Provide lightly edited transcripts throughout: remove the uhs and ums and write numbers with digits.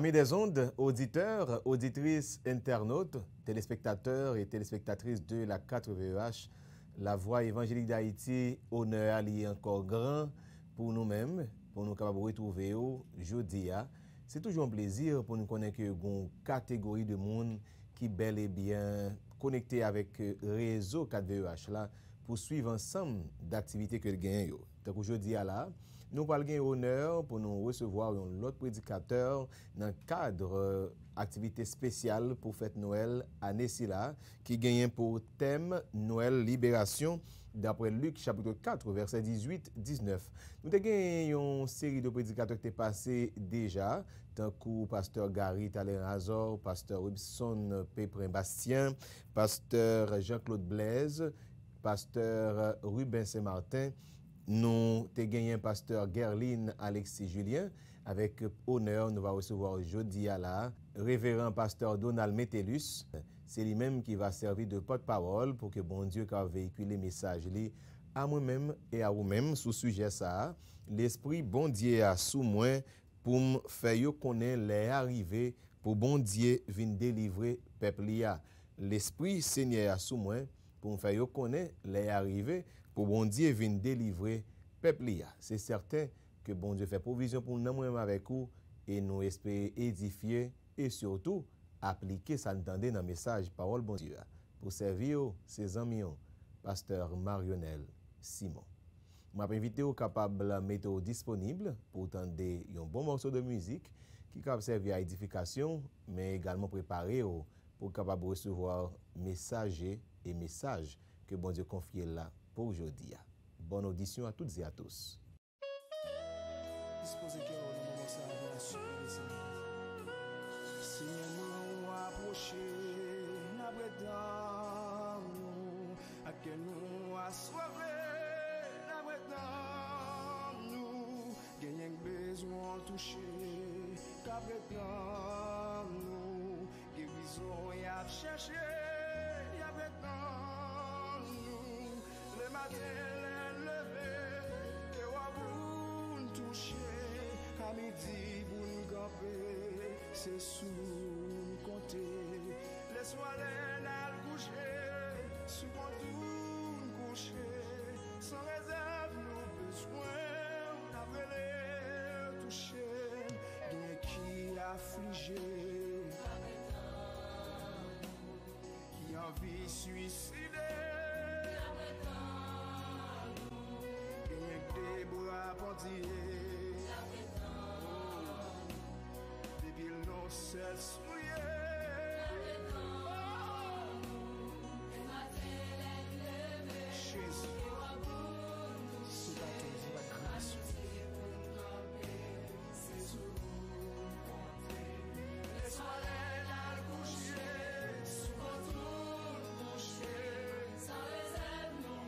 Amis des ondes, auditeurs, auditrices, internautes, téléspectateurs et téléspectatrices de la 4VEH, la voix évangélique d'Haïti, honneur allié encore grand pour nous-mêmes, pour nous capables de retrouver aujourd'hui. C'est toujours un plaisir pour nous connaître une catégorie de monde qui bel et bien connecté avec le réseau 4VEH là pour suivre ensemble d'activités que le gagne. Donc aujourd'hui là, nous allons gagner honneur pour nous recevoir un autre prédicateur dans le cadre activité spéciale pour fête Noël à Nessila qui gagne pour thème Noël Libération d'après Luc chapitre 4 verset 18-19. Nous avons une série de prédicateurs qui est passé déjà, tant que pasteur Gary Talen Razor, pasteur Wilson Péprin Bastien, pasteur Jean-Claude Blaise, pasteur Ruben Saint-Martin. Nous avons gagné un pasteur Gerline Alexis Julien. Avec honneur, nous allons recevoir aujourd'hui à la révérend pasteur Donald Metellus. C'est lui-même qui va servir de porte-parole pour que bon Dieu puisse véhiculer le message à moi-même et à vous-même sous sujet ça. L'esprit bon Dieu a sous moi pour me faire connaître les arrivées pour bon Dieu venir délivrer peuple. L'esprit Seigneur a sous moi pour me faire connaître les arrivées pour bon Dieu venir délivrer peuple. C'est certain que bon Dieu fait provision pour nous même avec vous et nous espérons édifier et surtout appliquer ça entendez dans le message parole bon Dieu pour servir ses amis pasteur Marionel Simon. Je m'invite au capable de mettre disponible pour entendre un bon morceau de musique qui capable servir à édification mais également préparer pour capable recevoir messager et messages que bon Dieu confie là pour aujourd'hui. Bonne audition à toutes et à tous. Disposez cœur au moment ça va supplier Seigneur nous approcher n'a nous à quel nous assoiffé n'a nous gagnons besoin toucher qu'après nous guérison y a cherché y a nous le matin levé que wa toucher à midi pour nous camper c'est sous nous compter les soirées n'a coucher sous tout coucher sans réserve nous besoin d'appeler toucher bien qui affligé qui envie suicider des bras bandillés depuis nos seuls souillés Jésus c'est à toi la grâce les soirées à coucher sous tout coucher sans réserve non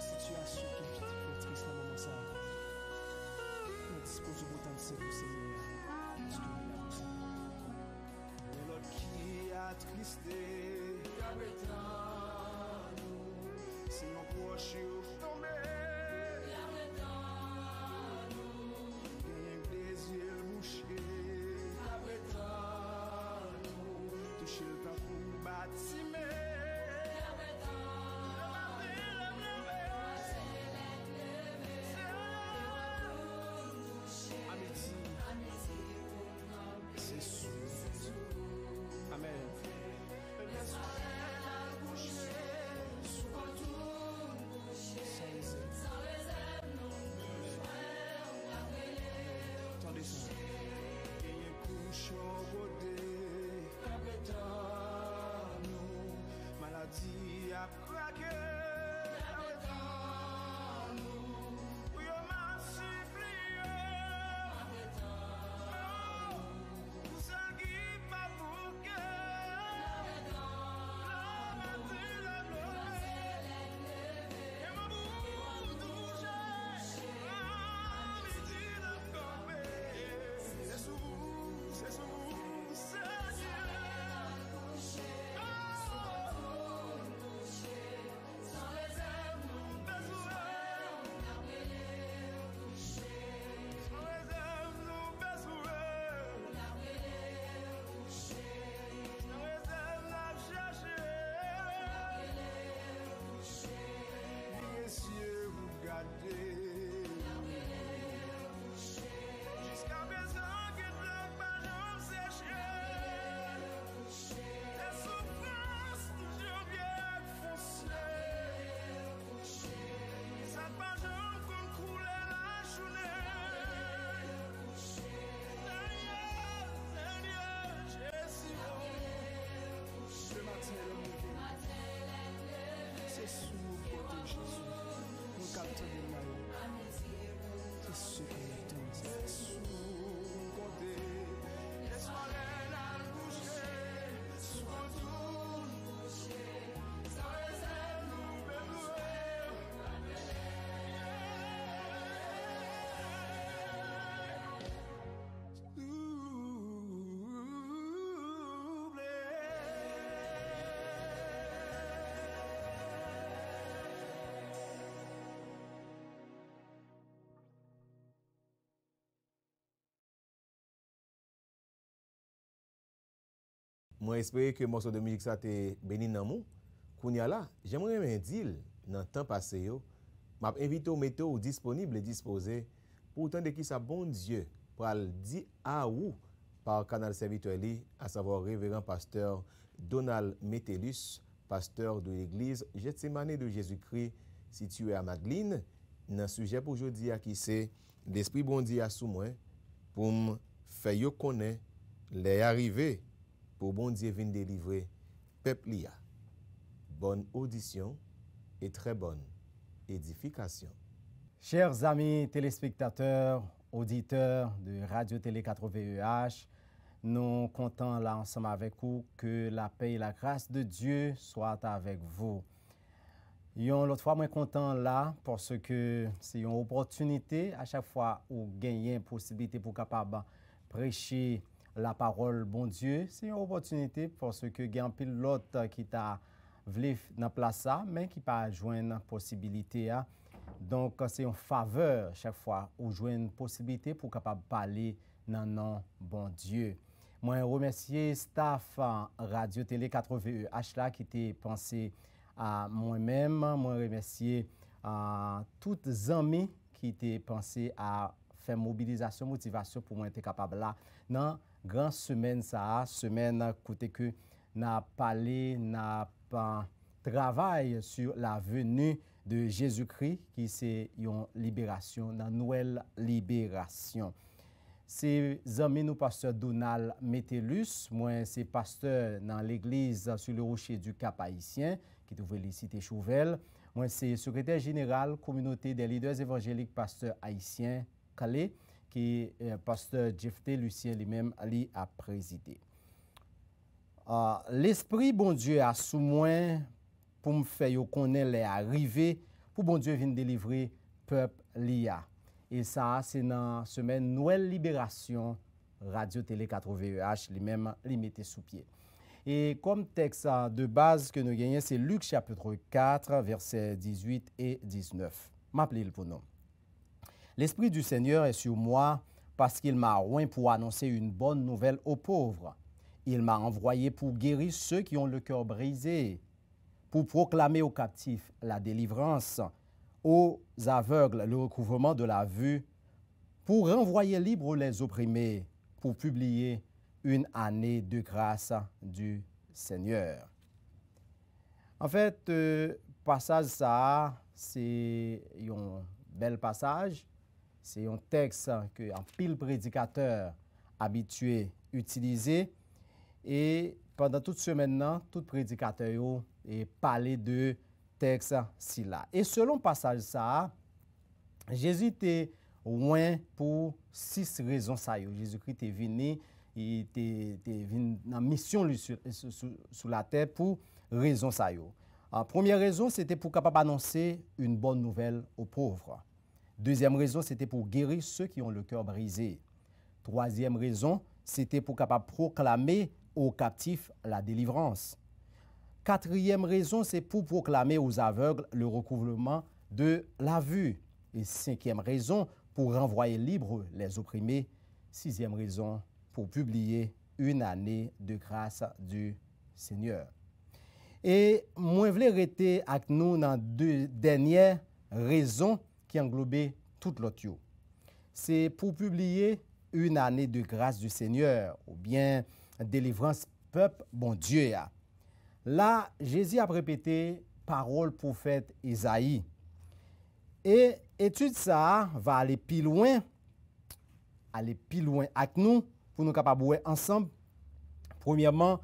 situation qui est triste dans le moment ça. Nous disposons autant de service Seigneur. Parce que nous avons ça. Mais l'autre qui a attristé, c'est nos proches tombés. Gagne des yeux bouchés. Toucher le temps pour bâtiment. Amen. Attendez ça. Moi, espère que morceau de musique ça te béni dans mon. Kounya là, j'aimerais bien dire, dans le temps passé, m'a invité au météo disponible et disposé pour tant de qui ça bon Dieu pour le dire à ou par canal serviteur li, à savoir révérend pasteur Donald Metellus, pasteur de l'église Gethsemane de Jésus-Christ situé à Madeleine. Dans sujet pour aujourd'hui qui c'est l'esprit bon Dieu à sous moi pour me faire yo connaître les arrivées pour bon Dieu venir délivrer peuple li a. Bonne audition et très bonne édification. Chers amis téléspectateurs, auditeurs de Radio-Télé 80EH, nous comptons là ensemble avec vous que la paix et la grâce de Dieu soient avec vous. L'autre fois, moi content là parce que c'est une opportunité à chaque fois où gagner une possibilité pour capable prêcher la parole bon Dieu. C'est une opportunité parce que il y a un pilote qui t'a voulu dans place ça, mais qui pas joindre possibilité. Donc c'est une faveur chaque fois où jouer une possibilité pour capable parler dans nom bon Dieu. Moi remercier staff Radio Télé 80EH là qui t'a pensé à moi-même, moi remercier tous les amis qui étaient pensé à faire mobilisation, motivation pour moi être capable là. Dans grande semaine ça, semaine côté que n'a parlé, n'a pas travail sur la venue de Jésus-Christ qui c'est une libération, une nouvelle libération. C'est amis nous pasteur Donald Metellus, moi c'est pasteur dans l'église sur le rocher du Cap Haïtien qui trouve les cités Chouvel. Moi c'est secrétaire général communauté des leaders évangéliques pasteur haïtien Calais qui pasteur Jeffté Lucien lui-même lui a présidé. L'esprit bon Dieu a sous moi pour me faire connaître les arrivées pour bon Dieu vienne délivrer peuple lia. Et ça c'est dans semaine Noël libération Radio Télé 80EH lui-même li mettait sous pied. Et comme texte de base que nous gagnons c'est Luc chapitre 4 versets 18 et 19. M'appelez pour nous. L'esprit du Seigneur est sur moi parce qu'il m'a oint pour annoncer une bonne nouvelle aux pauvres. Il m'a envoyé pour guérir ceux qui ont le cœur brisé, pour proclamer aux captifs la délivrance, aux aveugles le recouvrement de la vue, pour renvoyer libres les opprimés, pour publier une année de grâce du Seigneur. En fait, passage ça, c'est un bel passage. C'est un texte que un pile prédicateur habitué utiliser. Et pendant toute semaine, tout prédicateur et parler de texte si là. Et selon passage ça, Jésus était loin pour 6 raisons ça. Jésus-Christ est venu, il était venu en mission sur la terre pour raison ça. Première raison, c'était pour capable annoncer une bonne nouvelle aux pauvres. Deuxième raison, c'était pour guérir ceux qui ont le cœur brisé. Troisième raison, c'était pour capable proclamer aux captifs la délivrance. Quatrième raison, c'est pour proclamer aux aveugles le recouvrement de la vue. Et cinquième raison, pour renvoyer libres les opprimés. Sixième raison, pour publier une année de grâce du Seigneur. Et moi, je voulais rester avec nous dans 2 dernières raisons qui englobaient toute l'autre. C'est pour publier une année de grâce du Seigneur ou bien délivrance peuple bon Dieu. Là, Jésus a répété parole prophète Isaïe. Et étude ça va aller plus loin avec nous pour nous capables voir ensemble. Premièrement,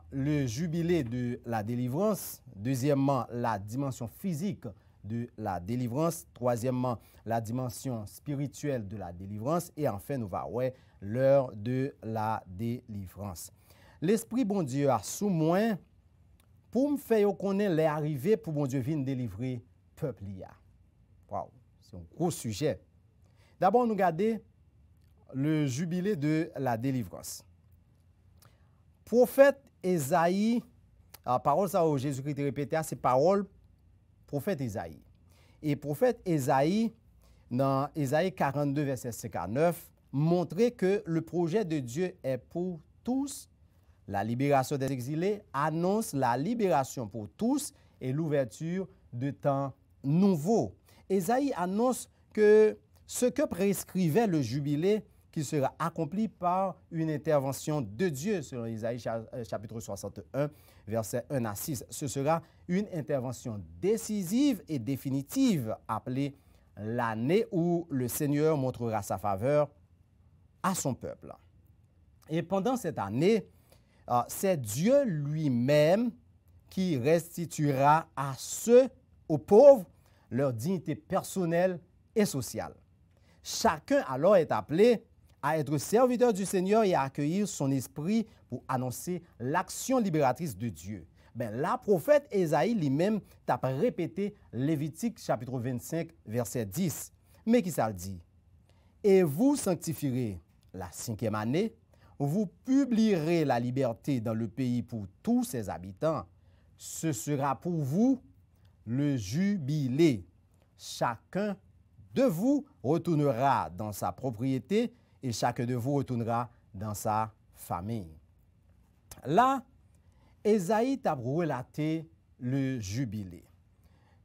le jubilé de la délivrance. Deuxièmement, la dimension physique de la délivrance. Troisièmement, la dimension spirituelle de la délivrance. Et enfin, nous allons voir l'heure de la délivrance. L'Esprit bon Dieu a sous moi pour me faire connaître les arrivées pour bon Dieu venir délivrer peuple. Wow, c'est un gros sujet. D'abord, nous regardons le jubilé de la délivrance. Prophète Isaïe, la parole ça où Jésus-Christ répétait, c'est parole prophète Isaïe. Et prophète Isaïe, dans Isaïe 42, verset 59, montrait que le projet de Dieu est pour tous La libération des exilés annonce la libération pour tous et l'ouverture de temps nouveaux. Ésaïe annonce que ce que prescrivait le jubilé qui sera accompli par une intervention de Dieu, selon Ésaïe chapitre 61, versets 1 à 6. Ce sera une intervention décisive et définitive, appelée l'année où le Seigneur montrera sa faveur à son peuple. Et pendant cette année, c'est Dieu lui-même qui restituera à ceux, aux pauvres, leur dignité personnelle et sociale. Chacun alors est appelé à être serviteur du Seigneur et à accueillir son esprit pour annoncer l'action libératrice de Dieu. La prophète Ésaïe lui-même t'a répété Lévitique chapitre 25, verset 10. Mais qui ça le dit? Et vous sanctifierez la 5e année, vous publierez la liberté dans le pays pour tous ses habitants. Ce sera pour vous le jubilé. Chacun de vous retournera dans sa propriété et chacun de vous retournera dans sa famille. Là, Ésaïe t'a relaté le jubilé.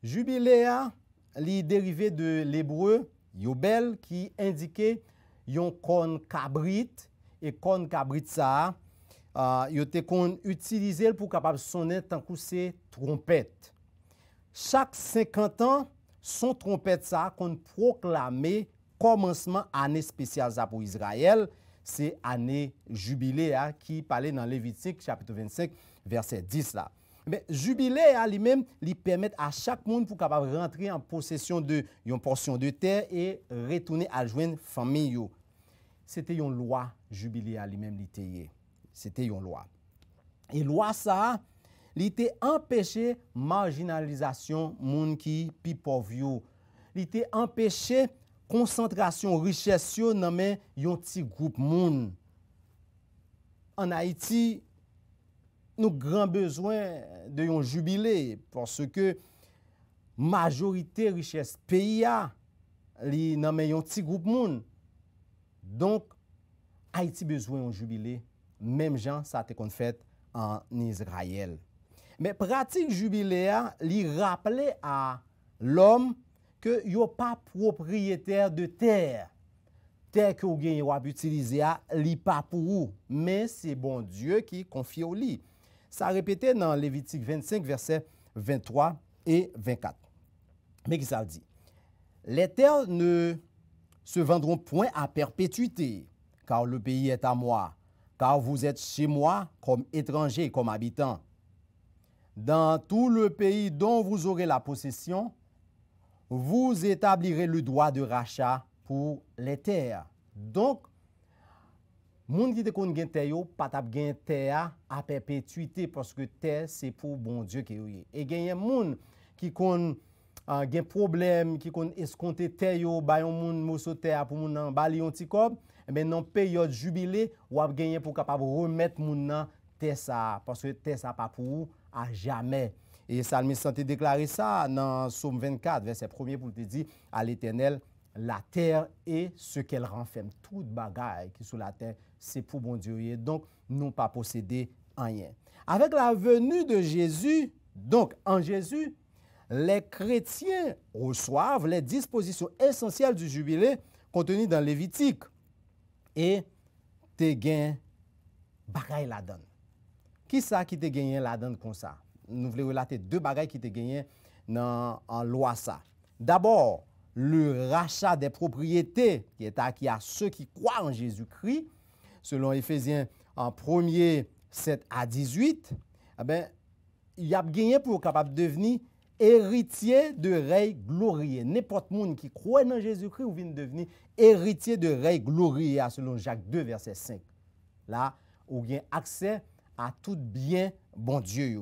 Jubilé est dérivé de l'hébreu yobel qui indiquait yon corn cabrit et corn cabrit ça yote kon utilisé pour capable sonner tant que c'est trompette. Chaque 50 ans, son trompette ça qu'on proclamait commencement année spéciale ça pour Israël, c'est année jubilé qui parlait dans Lévitique chapitre 25 verset 10 là. Mais jubilé lui-même lui permet à chaque monde pour capable rentrer en possession de une portion de terre et retourner à joindre famille. C'était une loi jubilé lui-même li. C'était une loi. Et loi ça li te empêché marginalisation moun qui pi pauvre. Li te empêché concentration richesse dans men yon petit groupe moun. En Haïti, nous grand besoin de yon jubilé parce que majorité richesse pays a li nan men yon petit groupe moun. Donc Haïti besoin yon jubilé, même gens ça te kon fait en Israël. Mais pratique jubilé a li rappelé à l'homme que yo pas propriétaire de terre. Terre que vous gagnez ou utiliser li pas pour vous, mais c'est bon Dieu qui confie au lit. Ça répété dans Lévitique 25 versets 23 et 24. Mais qui ça dit? Les terres ne se vendront point à perpétuité, car le pays est à moi, car vous êtes chez moi comme étrangers, comme habitants. Dans tout le pays dont vous aurez la possession, vous établirez le droit de rachat pour les terres. Donc, moun qui te kon gen terre yo, pas tap gen terre à perpétuité parce que terre c'est pour bon Dieu qui est. Et gen moun qui kon gen problème, qui kon escompter terre yo, ba yon moun moso terre pour moun nan bali yon ti kob, ben non période jubilé ou ap gagner pour capable remettre moun nan terre ça parce que terre ça pas pour à jamais. Et Salmiste santé déclaré ça dans Psaume 24, verset 1er pour te dire à l'Éternel, la terre et ce qu'elle renferme. Toute bagaille qui est sur la terre, c'est pour bon Dieu. Donc, nous pas posséder rien. Avec la venue de Jésus, donc en Jésus, les chrétiens reçoivent les dispositions essentielles du jubilé contenues dans Lévitique. Et te gain bagaille la donne. Qui ça qui te gagne la donne comme ça? Nous voulons relater deux bagailles qui te gagné dans en loi ça. D'abord, le rachat des propriétés qui est acquis à ceux qui croient en Jésus-Christ, selon Éphésiens en 1er 7 à 18, il a gagné pour capable devenir héritier de règne glorieux. N'importe monde qui croit en Jésus-Christ ou vient devenir héritier de règne glorieux selon Jacques 2 verset 5. Là, on a accès à tout bien bon Dieu.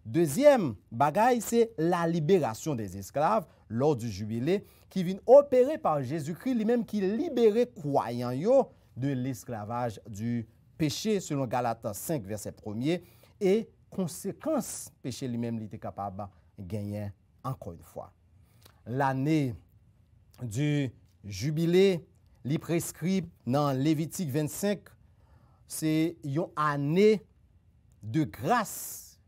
Deuxième bagaille, c'est la libération des esclaves lors du jubilé qui vient opérer par Jésus-Christ lui-même qui libérait croyants de l'esclavage du péché selon Galates 5 verset 1er et conséquence péché lui-même il était capable de gagner encore une fois. L'année du jubilé li prescrit dans Lévitique 25 c'est une année de grâce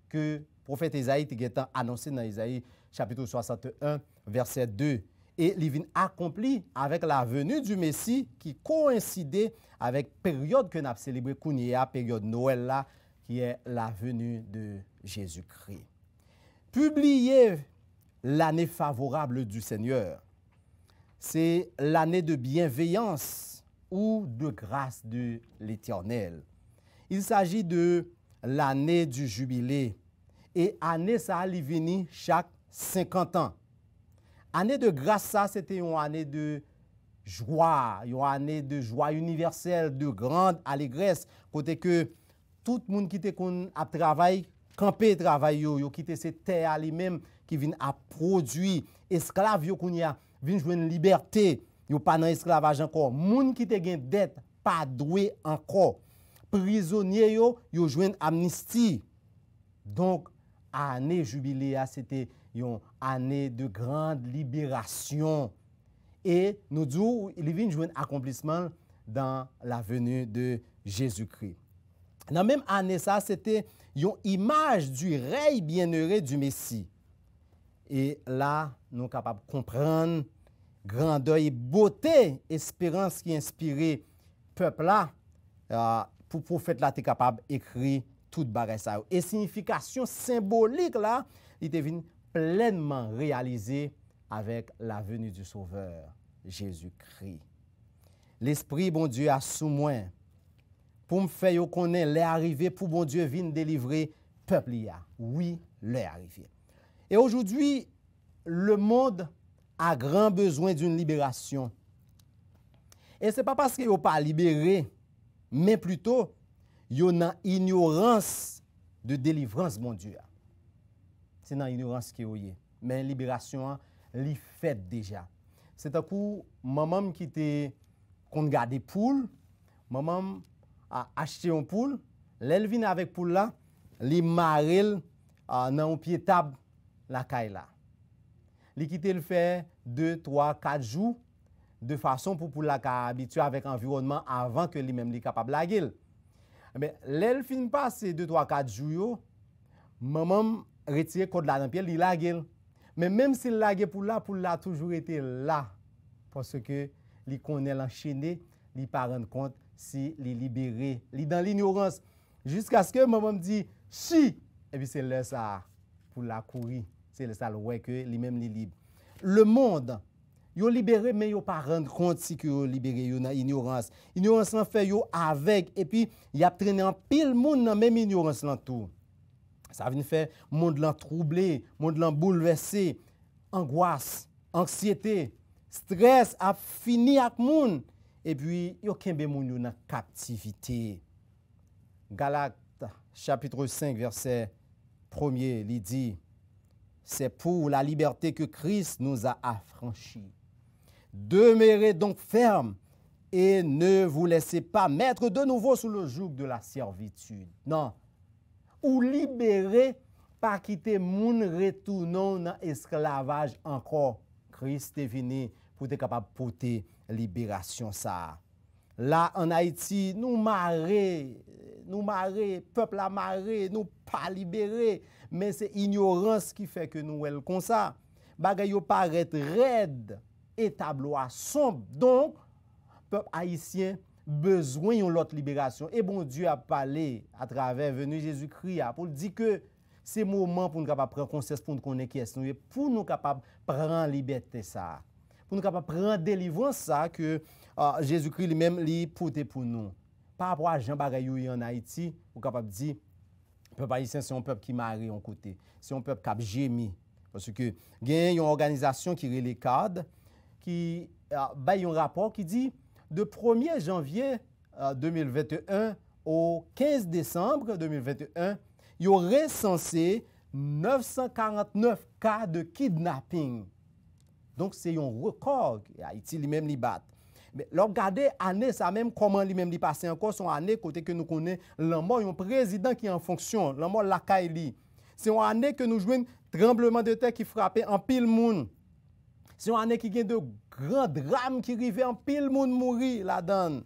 que le prophète Isaïe a annoncé dans Isaïe chapitre 61, verset 2. Et il vient accompli avec la venue du Messie qui coïncidait avec la période que nous avons célébrée, la période Noël, là, qui est la venue de Jésus-Christ. Publier l'année favorable du Seigneur, c'est l'année de bienveillance ou de grâce de l'Éternel. Il s'agit de l'année du jubilé. Et année, ça a venu chaque 50 ans. Année de grâce, ça, c'était une année de joie, une année de joie universelle, de grande allégresse, côté que tout le monde qui était à travail, campé travail, qui était cette terre lui-même, qui vient à produire, esclaves, qui viennent jouer une liberté, yo pas dans esclavage encore, monde qui te gen dette, pas doué encore, prisonniers yo jouent une amnistie. Donc, année jubilé, c'était une année de grande libération. Et nous disons, il vient jouer un accomplissement dans la venue de Jésus-Christ. Dans la même année, ça, c'était une image du règne bienheureux du Messie. Et là, nous sommes capables de comprendre grandeur et beauté, espérance qui inspirait le peuple là, pour le prophète là, était capable d'écrire toute bagage ça. Et signification symbolique là, il était pleinement réalisé avec la venue du Sauveur, Jésus-Christ. L'Esprit, bon Dieu, a sous moi pour me faire connaître l'est arrivé pour bon Dieu venir délivrer peuple. Oui, l'est arrivé. Et aujourd'hui, le monde a grand besoin d'une libération. Et ce n'est pas parce qu'il n'a pas libéré, mais plutôt, il y a une ignorance de délivrance, mon Dieu. C'est dans l'ignorance qui est. Mais la libération, elle fait déjà. C'est un coup, maman qui était qu'on garde des poules, maman a acheté une poule, elle vient avec poule là, li marel dans un pied table la caille là. Li quitte le fait 2, 3, 4 jours de façon pour la habituer avec l'environnement avant que lui-même li capable la gueule. Mais l'elle fin passer 2, 3, 4 jours, maman retire code là dans pied, li la gueule. Mais même s'il la gueule pour la toujours été là parce que li connaît l'enchaîner, li pas rendre compte si li libéré, li dans l'ignorance jusqu'à ce que maman me dit si et puis c'est là ça pour la courir, c'est là ça le ouais que lui-même li libre. Le monde yo libéré mais yo pas rendre compte si que yo libéré yo dans ignorance. Ignorance en fait yo avec et puis y a traîné en pile monde dans même ignorance là tout. Ça vient faire monde là troublé, monde là bouleversé, angoisse, anxiété, stress a fini avec monde et puis yo kembe moun yo dans captivité. Galates chapitre 5 verset 1er, il dit c'est pour la liberté que Christ nous a affranchis. Demeurez donc fermes et ne vous laissez pas mettre de nouveau sous le joug de la servitude. Non. Ou libérer, pas quitter moun retournant dans l'esclavage encore. Christ est venu pour être capable de porter libération ça. Là en Haïti, nous marrer, peuple a marré, nous pas libérés, mais c'est ignorance qui fait que nous elle comme ça. Bagay yo paraît raide et tableau sombre. Donc peuple haïtien besoin d'une autre libération. Et bon Dieu a parlé à travers venu Jésus-Christ pour dire que c'est moment pour nous capable prendre conscience pour nous connaître qui est nous pour nous capable prendre liberté ça. Pour nous capable prendre délivrance ça que Jésus-Christ lui-même lui porté pour nous. Par rapport à Jean bagay en Haïti, vous capable dire peuple haïtien c'est un peuple qui marie en côté. C'est un peuple qui a gémi parce que il y a une organisation qui relève cadre qui bail un rapport qui dit de 1er janvier 2021 au 15 décembre 2021, il y aurait recensé 949 cas de kidnapping. Donc c'est un record Haïti lui-même li bat. Mais regardez année ça même comment lui-même li passé encore son année côté que nous connaît l'mort un président qui est en fonction, l'mort la Kaili. C'est une année que nous jouons tremblement de terre qui frappait en pile monde. C'est une année qui gagne de grands drames qui arrivaient en pile monde mourir là-dedans.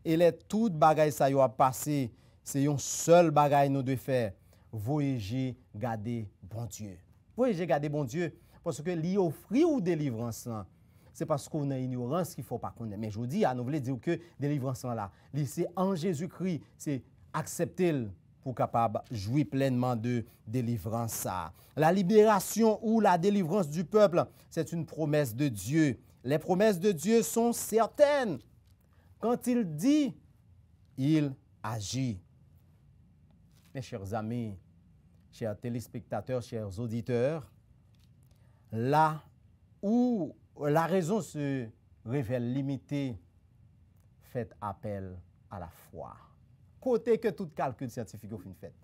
Et les toutes bagailles ça yo a passé, c'est un seul bagage nous devons faire. Voyager, garder bon Dieu. Voyager, garder bon Dieu. Parce que lui offrir ou délivrance, c'est parce qu'on a une ignorance qu'il ne faut pas connaître. Mais je vous dis, nous voulons dire que délivrance là, c'est en Jésus-Christ, c'est accepter pour capable jouir pleinement de délivrance. La libération ou la délivrance du peuple, c'est une promesse de Dieu. Les promesses de Dieu sont certaines. Quand il dit, il agit. Mes chers amis, chers téléspectateurs, chers auditeurs, là où la raison se révèle limitée, faites appel à la foi. Côté que tout calcul scientifique vous fait.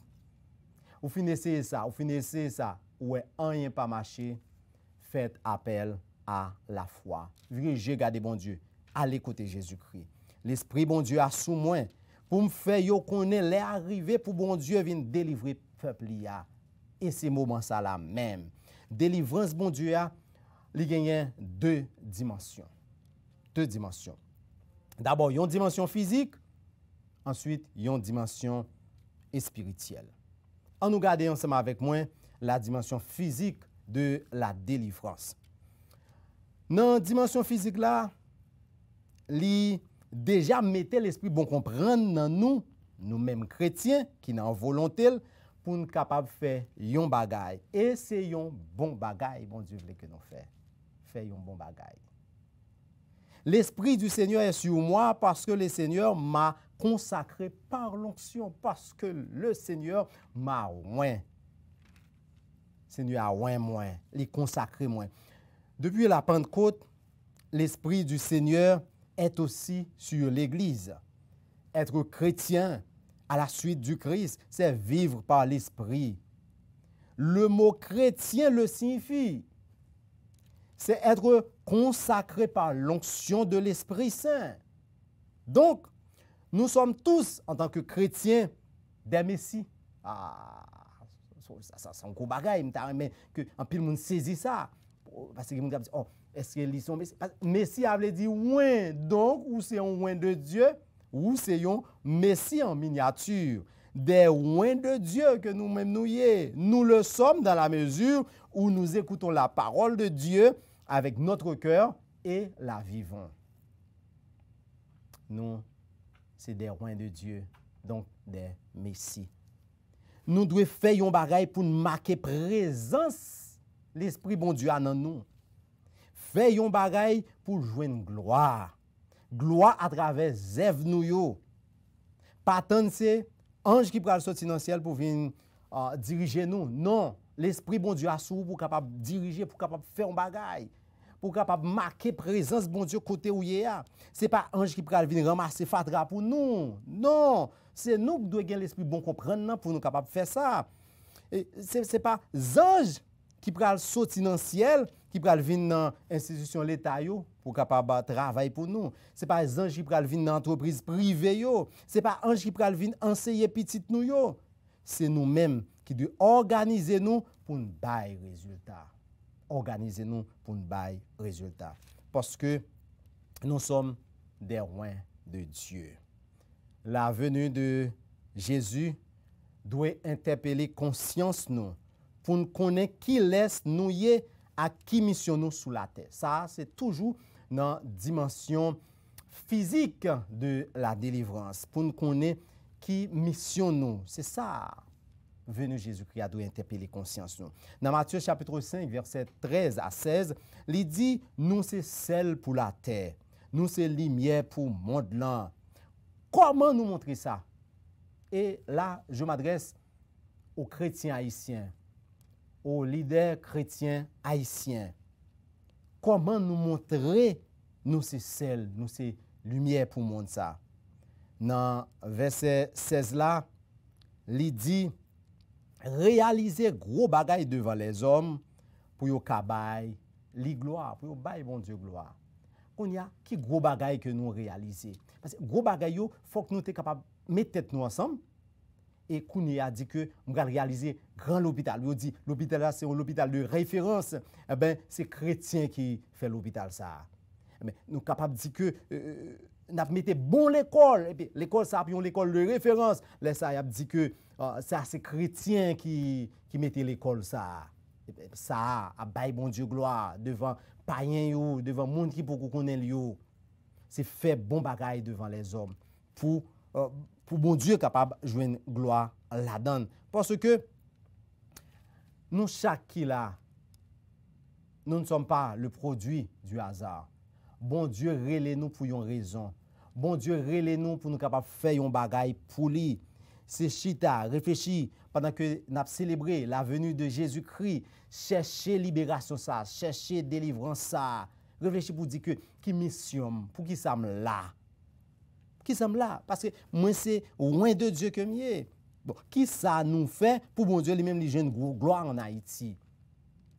Vous finissez ça, ouais, rien pas marché, faites appel à la foi. Virgez, gardez bon Dieu, allez côté Jésus-Christ. L'Esprit bon Dieu a sous moi pour me faire yo connaître les arrivées pour bon Dieu vienne délivrer peuple là. Et ces moments ça là même. Délivrance bon Dieu a il gagne deux dimensions. Deux dimensions. D'abord, une dimension physique, ensuite, une dimension spirituelle. On nous garde ensemble avec moi la dimension physique de la délivrance. Dans la dimension physique là, li déjà mettez l'esprit bon comprendre dans nous-mêmes chrétiens qui n'en volonté pour nous capable faire yon bagay. Et c'est yon bon bagay, bon Dieu veut que nous fassions. Faire yon bon bagay. L'Esprit du Seigneur est sur moi parce que le Seigneur m'a consacré par l'onction, parce que le Seigneur m'a oint. Seigneur a oint moi, il consacré moi. Depuis la Pentecôte, l'Esprit du Seigneur est aussi sur l'Église. Être chrétien à la suite du Christ, c'est vivre par l'Esprit. Le mot chrétien le signifie. C'est être consacré par l'onction de l'Esprit Saint. Donc, nous sommes tous, en tant que chrétiens, des messies. Ah, ça c'est un gros bagage, mais que en pile monde saisit ça. Parce que les gens disent, oh, est-ce qu'ils sont messie? Messie a dit ouin, donc, ou c'est un ouin de Dieu, ou c'est un messie en miniature. Des ouins de Dieu que nous-mêmes nous y est. Nous le sommes dans la mesure où nous écoutons la parole de Dieu avec notre cœur et la vivons. Nous, c'est des ouins de Dieu, donc des messies. Nous devons faire un bagay pour marquer présence l'Esprit bon Dieu en nous. Faire un bagay pour jouer une gloire. Gloire à travers zèv nou yo. Pas tant c'est ange qui pral sortir dans le ciel pour venir diriger nous. Non, l'Esprit bon Dieu a sous pour capable diriger, pour capable faire un bagay, pour capable marquer présence bon Dieu côté où il a. C'est pas ange qui pral venir ramasser fatra pour nous. Non, c'est nous qui devons gagner l'Esprit bon comprendre pour nous capable faire ça. Et c'est pas ange qui pral sortir dans le ciel, qui pral venir dans l'institution l'État pour capable travailler pour nous. C'est pas ange qui pral venir dans l'entreprise privée yo. C'est pas ange qui pral venir enseigner petit nous yo. C'est nous-mêmes qui devons organiser nous pour nous bailler résultat. Organiser nous pour nous bailler résultat. Parce que nous sommes des rois de Dieu. La venue de Jésus doit interpeller conscience nous pour nous connaître qui laisse nous y à qui mission nous sous la terre. Ça, c'est toujours dans la dimension physique de la délivrance. Pour nous connaître qui mission nous. C'est ça. Venu Jésus-Christ a dû interpeller conscience nous. Dans Matthieu chapitre 5, verset 13 à 16, il dit, nous c'est sel pour la terre. Nous c'est lumière pour le monde là. Comment nous montrer ça? Et là, je m'adresse aux chrétiens haïtiens, aux leaders chrétiens haïtiens. Comment nous montrer nous c'est sel, nous c'est lumière pour le monde ça? Dans verset 16 là, il dit, réaliser gros bagaille devant les hommes pour yo kabay li gloire, pour yo bay bon Dieu gloire. Qu'on y a qui gros bagaille que nous réaliser. Parce que gros bagaille yo faut que nous soyons capables mettre tête nous ensemble et qu'on y a dit que on va réaliser grand l'hôpital. Yo dit l'hôpital là c'est un hôpital de référence. Eh ben c'est chrétien qui fait l'hôpital ça. Eh ben nous capables dire que n'a mis bon l'école, et puis l'école, ça a une l'école de référence. Là, ça a dit que ça, c'est chrétien qui mettait l'école, ça. Ça a bail bon Dieu gloire devant païens, devant monde qui pour connaître yo. C'est fait bon bagaille devant les hommes pour bon Dieu capable de jouer gloire là-dedans. Parce que nous, chaque qui là, nous ne sommes pas le produit du hasard. Bon Dieu relève nous pour une raison. Bon Dieu relève nous pour nous capables de faire un bagaille pour lui. C'est chita, réfléchis, pendant que nous avons célébré la venue de Jésus-Christ, chercher libération ça, chercher délivrance ça. Réfléchis pour dire que qui mission, pour qui ça me là. Qui ça me là parce que moi c'est loin de Dieu que mieux. Bon, qui ça nous fait pour bon Dieu lui-même lui jeune gloire en Haïti.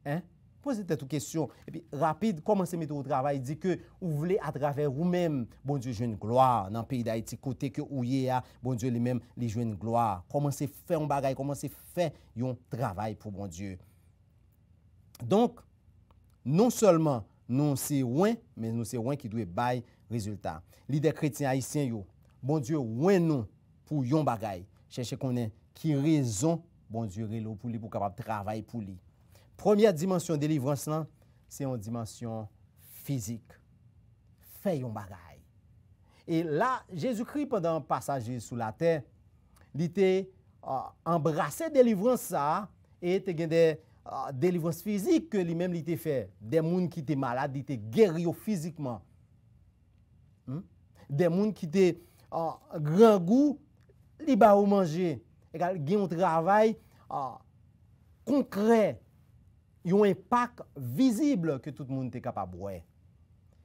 Hein? Posez cette question et puis rapide commencez à mettre au travail, dit que vous voulez à travers vous-même bon Dieu jeune gloire dans le pays d'Haïti côté que où y a bon Dieu lui-même lui jeune gloire. Commencez à faire un bagage, commencez à faire un travail pour bon Dieu. Donc non seulement nous c'est loin mais nous c'est loin qui doit bailler résultat. Leader chrétien haïtien yo, bon Dieu loin nous pour yon bagay. Chercher connaît qui raison bon Dieu relo pour lui pour capable travailler pour lui. Première dimension de délivrance là, c'est une dimension physique. Fait yon bagay. Et là Jésus-Christ pendant passage sur la terre, il était embrassé délivrance ça et te gen des délivrance physique que lui-même il était fait. Des gens qui étaient malades, ils étaient guéris physiquement. Des gens qui étaient grand goût, ils ba ou manger. Égal gen un travail concret, un impact visible que tout le monde est capable de voir.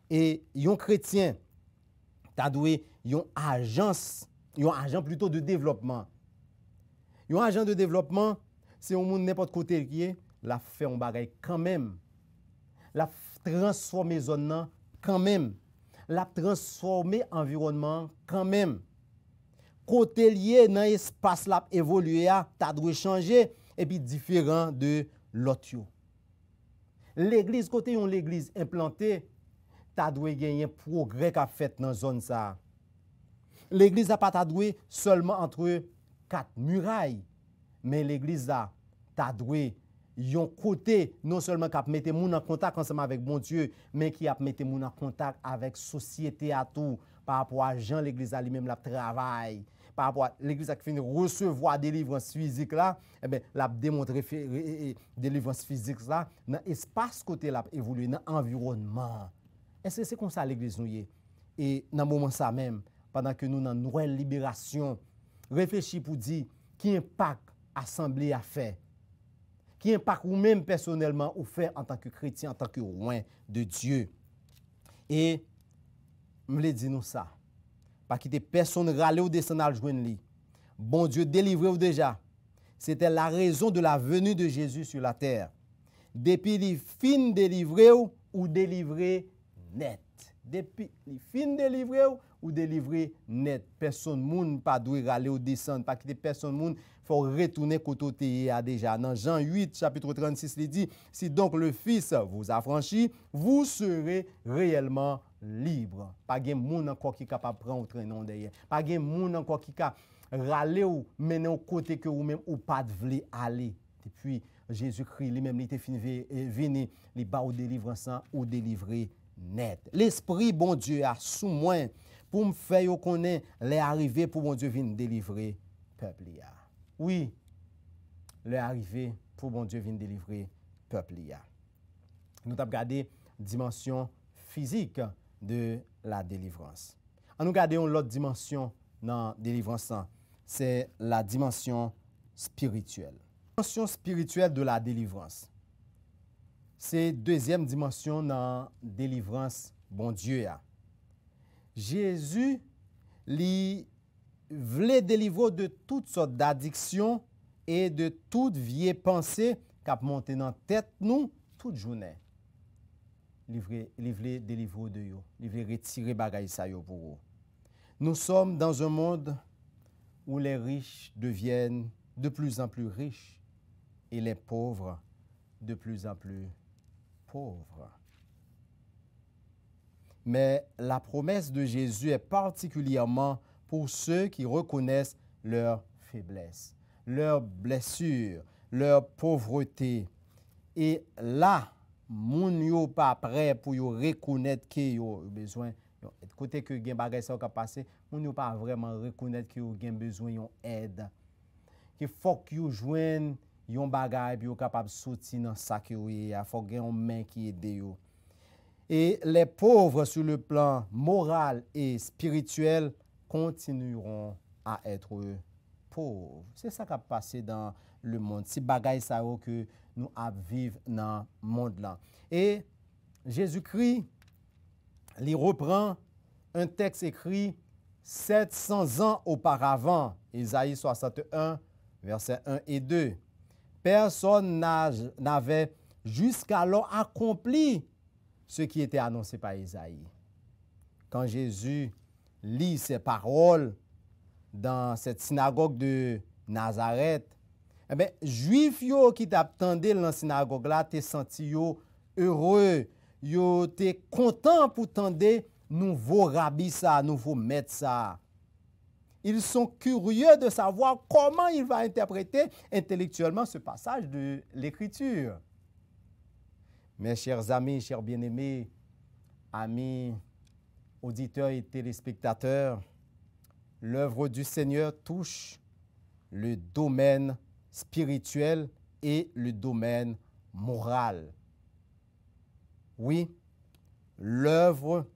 Et un chrétien t'a doué un agent plutôt de développement. Un agent de développement, c'est un monde n'importe côté qui est, la fait un bagay quand même. La transformer zone quand même. La transformer environnement quand même. Côté lié dans espace là évoluer, ta doit changer et puis différent de l'autre. L'église côté une l'église implantée, ta doit gagner progrès qu'a fait dans zone ça. L'église a pas ta doit seulement entre 4 murailles, mais l'église a ta doit yon côté non seulement qui mette moun en contact ensemble avec bon Dieu, mais qui a mette moun en contact avec société à tout par rapport à Jean l'église à lui-même la travail, par rapport à l'église qui finit recevoir délivrance physique là, eh ben la démontrer délivrance physique là dans espace côté là évoluer dans environnement. Est-ce que c'est comme ça l'église nous y? Et dans moment ça même pendant que nous dans nouvelle libération, réfléchis pour dire qui impact assemblée à faire. Qui impact ou même personnellement ou fait en tant que chrétien, en tant que loin de Dieu. Et je me dis nous ça. Pas quitter personne râler ou descendre à joindre lui. Bon Dieu délivré ou déjà. C'était la raison de la venue de Jésus sur la terre. Depuis les fin délivré ou délivré net. Depuis les fin délivré ou délivré net. Personne moun pas doit râler ou descendre, pas quitter personne moun faut retourner côté à déjà. Dans Jean 8 chapitre 36 il dit si donc le Fils vous affranchit, vous serez réellement libre. Pas gen moun encore qui capable prendre traînon derrière. Pas gen moun encore qui ka râler ou mener au côté que ou même ou pas de vle aller. Depuis Jésus-Christ lui-même il était fini venir li ba ou délivrance ou délivrer net. L'esprit bon Dieu a sous moi pour me faire connaître les arrivées pour bon Dieu venir délivrer peuple ya. Oui, les arrivées pour bon Dieu venir délivrer peuple ya. Nous avons regardé dimension physique de la délivrance. On nous regarde l'autre dimension dans la délivrance, c'est la dimension spirituelle. La dimension spirituelle de la délivrance. C'est deuxième dimension dans la délivrance bon Dieu a. Jésus li voulait délivrer de toutes sortes d'addictions et de toute vieille pensée qui a monté dans la tête nous toute journée. Il voulait délivrer de yo, il voulait retirer bagay sa yo pour vous. Nous sommes dans un monde où les riches deviennent de plus en plus riches et les pauvres de plus en plus pauvres. mais la promesse de Jésus est particulièrement pour ceux qui reconnaissent leur faiblesse, leurs blessures, leur pauvreté. Et là, moun yo pas prêt pour yo reconnaître que yo besoin côté que gen bagay ça ka passé, moun yo pas vraiment reconnaître que yo gen besoin yon aide. Que faut que yo joine yon bagay puis yo capable sortir dans ça que yo y faut gen yon main qui aide yo. Et les pauvres sur le plan moral et spirituel continueront à être pauvres. C'est ça qui a passé dans le monde. C'est bagay ça que nous vivons dans le monde là. Et Jésus-Christ, il reprend un texte écrit 700 ans auparavant, Isaïe 61, versets 1 et 2. Personne n'avait jusqu'alors accompli ce qui était annoncé par Isaïe. Quand Jésus lit ces paroles dans cette synagogue de Nazareth, eh bien, Juifs yo qui t'attendaient dans la synagogue là, t'es senti yo heureux, yo t'es content pour tendre nouveau rabbi ça, nouveau maître ça. Ils sont curieux de savoir comment il va interpréter intellectuellement ce passage de l'Écriture. Mes chers amis, chers bien-aimés, amis, auditeurs et téléspectateurs, l'œuvre du Seigneur touche le domaine spirituel et le domaine moral. Oui, l'œuvre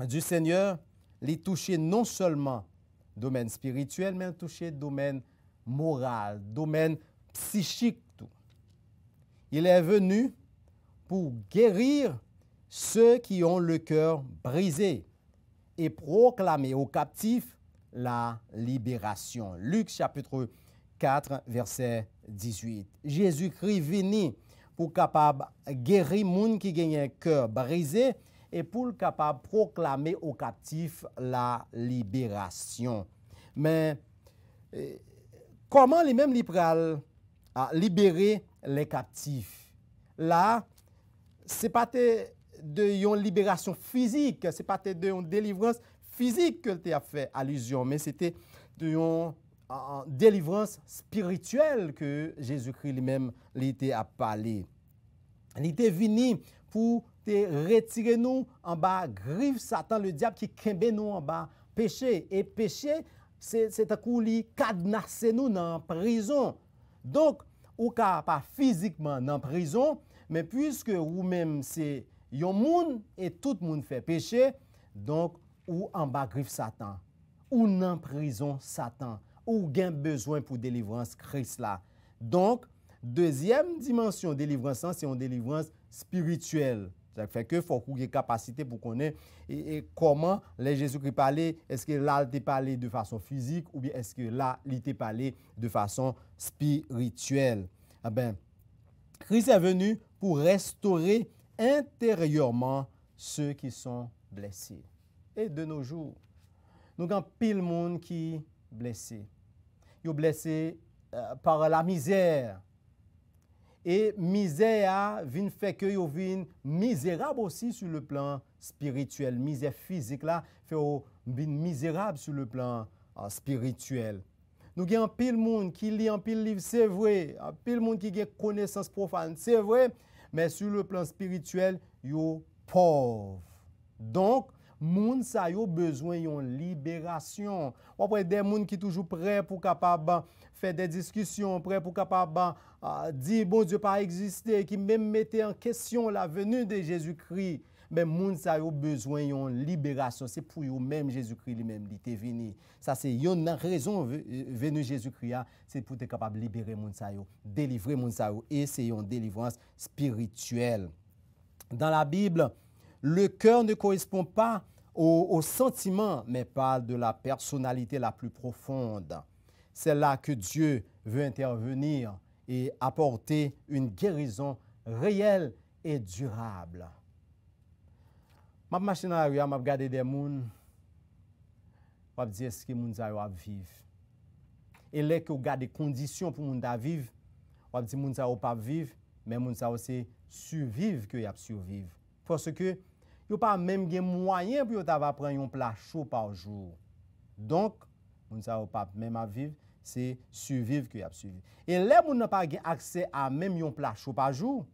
du Seigneur les touche non seulement domaine spirituel, mais touche domaine moral, domaine psychique. Tout. Il est venu pour guérir ceux qui ont le cœur brisé et proclamer aux captifs la libération. Luc chapitre 4, verset 18. Jésus-Christ venu pour capable guérir moun qui gagne un cœur brisé et pour capable proclamer aux captifs la libération. Mais comment lui-même li pral libérer les captifs? Là, c'est pas de une libération physique, c'est pas de une délivrance physique que tu as fait allusion, mais c'était de une délivrance spirituelle que Jésus-Christ lui-même était à parler. Il était venu pour te retirer nous en bas griffe Satan, le diable qui kembe nous en bas péché. Et péché, c'est un coup qui cadenasse nous dans prison. Donc, ou pas physiquement dans prison, mais puisque vous-même c'est yon moun et tout le monde fait péché, donc ou en bas griffe Satan, ou dans prison Satan, ou gain besoin pour délivrance Christ là. Donc, deuxième dimension de délivrance, c'est une délivrance spirituelle. Ça fait que faut qu'on ait capacité pour connaître et comment les Jésus-Christ parlait. Est-ce que là il parlait de façon physique ou bien est-ce que là il était parlé de façon spirituelle? Ah ben, Christ est venu pour restaurer intérieurement ceux qui sont blessés. Et de nos jours, nous avons pile monde qui est blessé. Ils sont blessés par la misère. Et misère vient fait que ils viennent misérables aussi sur le plan spirituel. Misère physique là fait qu'ils misérables sur le plan spirituel. Nous avons un pile monde qui lit un pile livre, c'est vrai. Un pile monde qui a connaissance profane, c'est vrai. Mais sur le plan spirituel, ils sont pauvres. Donc, moun sa yo besoin yon libération. Ou après des moun qui toujours prêt pour capable faire des discussions, prêt pour capable dire bon Dieu pas exister, qui même mettait en question la venue de Jésus-Christ. Mais moun sa yo besoin yon libération, c'est pour yo même Jésus-Christ lui-même il était venu. Ça c'est yon raison venue Jésus-Christ, c'est pour être capable de libérer moun sa yo, délivrer moun sa yo et c'est une délivrance spirituelle. Dans la Bible, le cœur ne correspond pas au sentiment, mais parle de la personnalité la plus profonde. C'est là que Dieu veut intervenir et apporter une guérison réelle et durable. Ma machine à rue, m'a regardé des moun, m'a dit est-ce que moun sa yo a vivre. Et là que regarde des conditions pour moun da vivre, m'a dit moun sa yo pas vivre, mais moun sa yo c'est survivre que y a survivre. Parce que yo pas même gen moyen pour yo ta va prendre un plat chaud par jour. Donc, moun sa pas même à vivre, c'est survivre que y a survivre. Et les moun n'a pas accès à même un plat chaud par jour.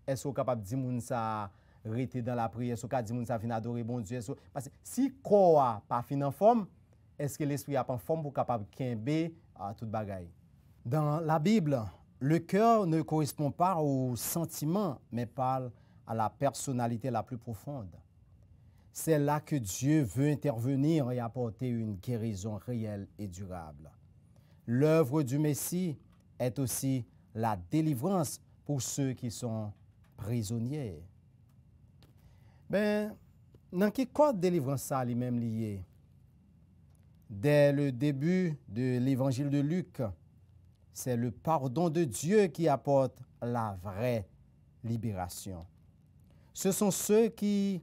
Est-ce qu'on est capable de dire moun sa rester dans la prière, est-ce qu'on dit moun sa fin adorer bon Dieu, parce que si corps pas fin en forme, est-ce que l'esprit a pas en forme pour capable kembe à toute bagaille. Dans la Bible, le cœur ne correspond pas aux sentiments, mais parle à la personnalité la plus profonde. C'est là que Dieu veut intervenir et apporter une guérison réelle et durable. L'œuvre du Messie est aussi la délivrance pour ceux qui sont prisonniers. Ben, dans quel cas de délivrance ça lui-même lié? Dès le début de l'évangile de Luc, c'est le pardon de Dieu qui apporte la vraie libération. Ce sont ceux qui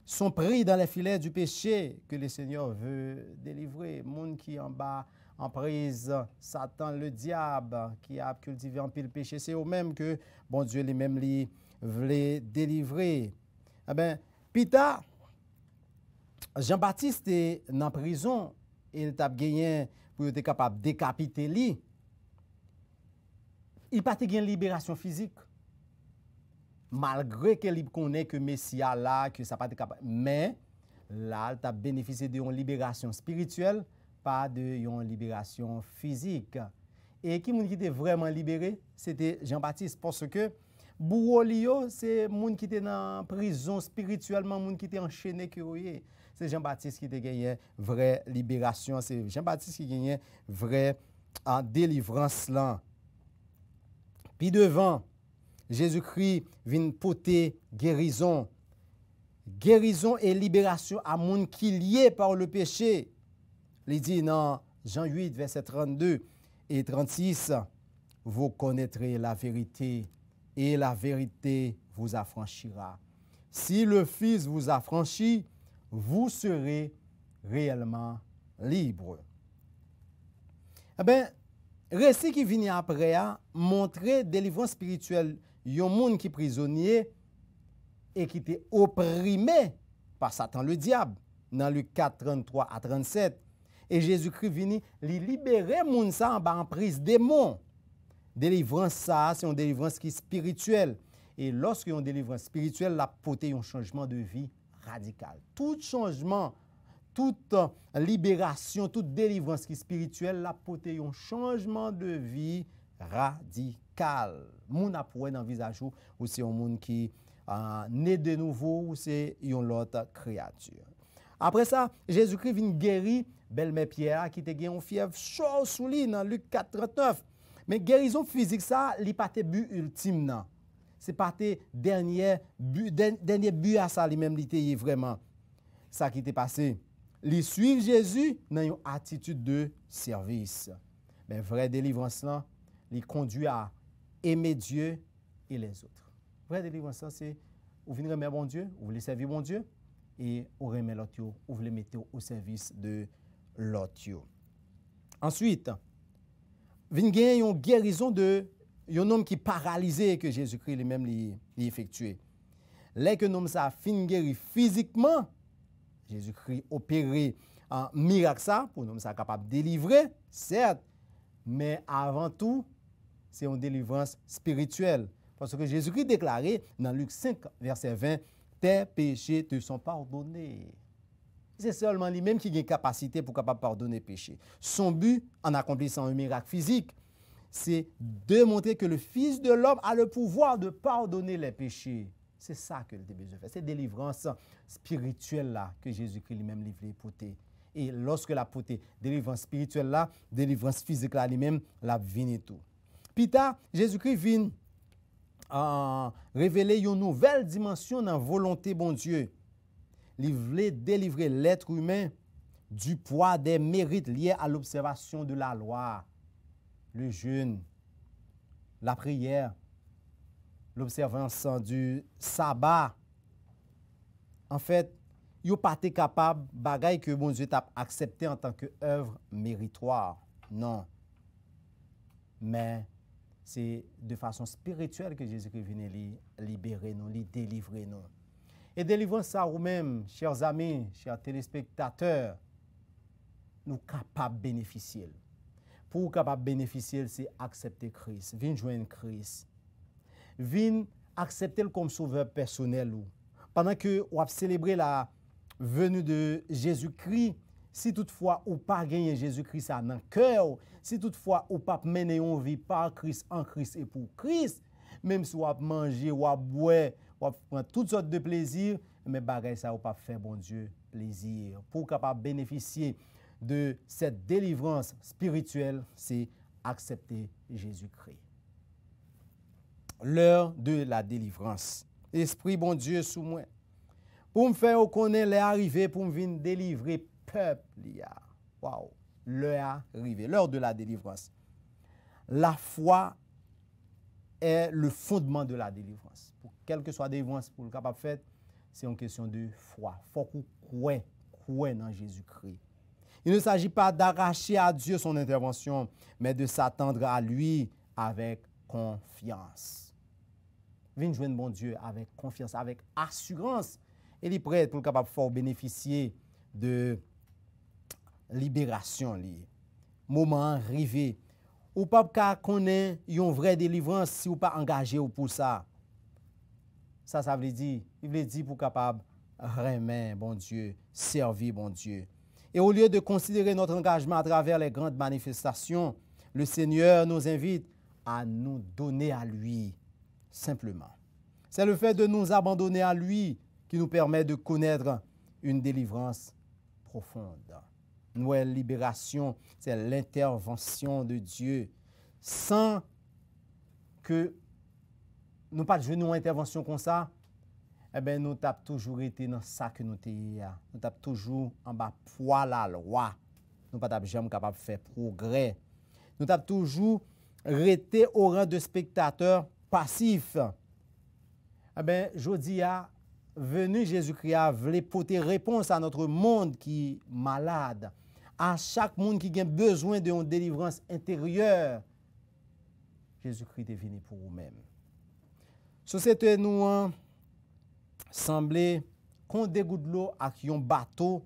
sont pris dans les filets du péché que le Seigneur veut délivrer. Monde qui en bas, en prise, Satan, le diable, qui a cultivé en pile péché, c'est eux-mêmes que bon Dieu lui-même lui voulait délivrer. Eh bien, Peter, Jean-Baptiste est en prison, il t'a gagné pour être capable de décapiter lui. Il n'a pas de libération physique. Malgré qu'il connaît que Messia là, que ça n'a pas été capable. Mais là, il a bénéficié d'une libération spirituelle, pas d'une libération physique. Et qui était vraiment libéré, c'était Jean-Baptiste. Parce que Bourolio, c'est monde qui était dans prison spirituellement, monde qui était enchaîné. C'est Jean-Baptiste qui a gagné vraie libération. C'est Jean-Baptiste qui a gagné vraie délivrance là. Puis devant, Jésus-Christ vient porter guérison. Guérison et libération à monde qui est lié par le péché. Il dit dans Jean 8, verset 32 et 36, vous connaîtrez la vérité et la vérité vous affranchira. Si le Fils vous affranchit, vous serez réellement libre. Eh bien, récit qui vient après a montré délivrance spirituelle. Yon monde qui est prisonnier et qui était opprimé par Satan le diable dans Luc 4, 33 à 37. Et Jésus-Christ vient li libérer moun sa en prise démon. Délivrance ça, c'est une délivrance qui est spirituelle. Et lorsque une délivrance spirituelle, la porté un changement de vie radical. Tout changement, toute libération, toute délivrance qui est spirituelle, la porté un changement de vie radical. Moun a pour dans le visage ou c'est un monde qui né de nouveau ou c'est une autre créature. Après ça, Jésus-Christ vient guérir belle-mère Pierre qui était une fièvre chaude sous lui dans Luc 4, 39. Mais guérison physique, ça, n'est pas le but ultime. Ce n'est pas le dernier but à ça, lui-même, il vraiment. Ça qui était passé. Il suit Jésus dans une attitude de service. Mais vraie délivrance, là, il conduit à aimer Dieu et les autres. Vraie délivrance, c'est vous venez remettre bon Dieu, vous voulez servir bon Dieu, et vous remettez l'autre, vous voulez mettre au service de l'autre. Ensuite, vient gagner une guérison de un homme qui est paralysé que Jésus-Christ lui-même l'a effectué. Là que l'homme ça fin guéri physiquement, Jésus-Christ opéré un miracle ça pour l'homme ça capable de délivrer, certes, mais avant tout, c'est une délivrance spirituelle. Parce que Jésus-Christ déclaré dans Luc 5, verset 20, tes péchés te sont pardonnés. C'est seulement lui-même qui a une capacité pour capable pardonner les péchés. Son but, en accomplissant un miracle physique, c'est de montrer que le Fils de l'homme a le pouvoir de pardonner les péchés. C'est ça que le besoin de faire. C'est délivrance spirituelle là que Jésus-Christ lui-même voulait porter. Et lorsque la porté délivrance spirituelle là, délivrance physique là lui-même, la vient tout. Puis tard, Jésus-Christ vient révéler une nouvelle dimension dans la volonté bon Dieu. Il voulait délivrer l'être humain du poids des mérites liés à l'observation de la loi, le jeûne, la prière, l'observance du sabbat. En fait, il n'a pas été capable de bagaille que bon Dieu t'a accepté en tant qu'œuvre méritoire. Non. Mais c'est de façon spirituelle que Jésus-Christ vient libérer nous, délivrer nous. Et délivrance ça ou même, chers amis, chers téléspectateurs, nous capables de bénéficier. Pour capable bénéficier, c'est accepter Christ, venir joindre Christ. Venir accepter comme sauveur personnel. Pendant que vous célébrez la venue de Jésus-Christ, si toutefois ou pas gagner Jésus-Christ dans le cœur, si toutefois ou pas mener une vie par Christ, en Christ et pour Christ, même si vous mangez, ou boire, ou prendre toutes sortes de plaisirs, mais bagay ça ou pas faire bon Dieu plaisir. Pour capable bénéficier de cette délivrance spirituelle, c'est accepter Jésus-Christ. L'heure de la délivrance. Esprit bon Dieu sous moi. Pour me faire connaître les arrivées, pour me venir délivrer peuple. Waouh! L'heure arrivée, l'heure de la délivrance. La foi est le fondement de la délivrance. Pour quelle que soit la délivrance pour le capable faire, c'est une question de foi. Il faut qu'on croie dans Jésus-Christ. Il ne s'agit pas d'arracher à Dieu son intervention, mais de s'attendre à lui avec confiance. Venez joindre bon Dieu avec confiance, avec assurance. Et il est prêt pour le capable de bénéficier de libération. Moment arrivé. Ou pas connaître une vraie délivrance si ou pas engagé pour ça. Ça veut dire, il veut dire pour capable remettre bon Dieu, servir bon Dieu. Et au lieu de considérer notre engagement à travers les grandes manifestations, le Seigneur nous invite à nous donner à lui, simplement. C'est le fait de nous abandonner à lui qui nous permet de connaître une délivrance profonde. Nouvelle libération, c'est l'intervention de Dieu. Sans que nous pas jouer une intervention comme ça, eh bien, nous avons toujours été dans ça que nous sommes. Nous avons toujours en bas poids la loi. Nous n'avons pas jamais capable de faire progrès. Nous avons toujours été au rang de spectateurs passifs. Eh bien, je dis, venu Jésus-Christ a voulu porter réponse à notre monde qui est malade, à chaque monde qui a besoin d'une délivrance intérieure. Jésus-Christ est venu pour vous-même. Société nous semblait qu'on dégoutte l'eau avec un bateau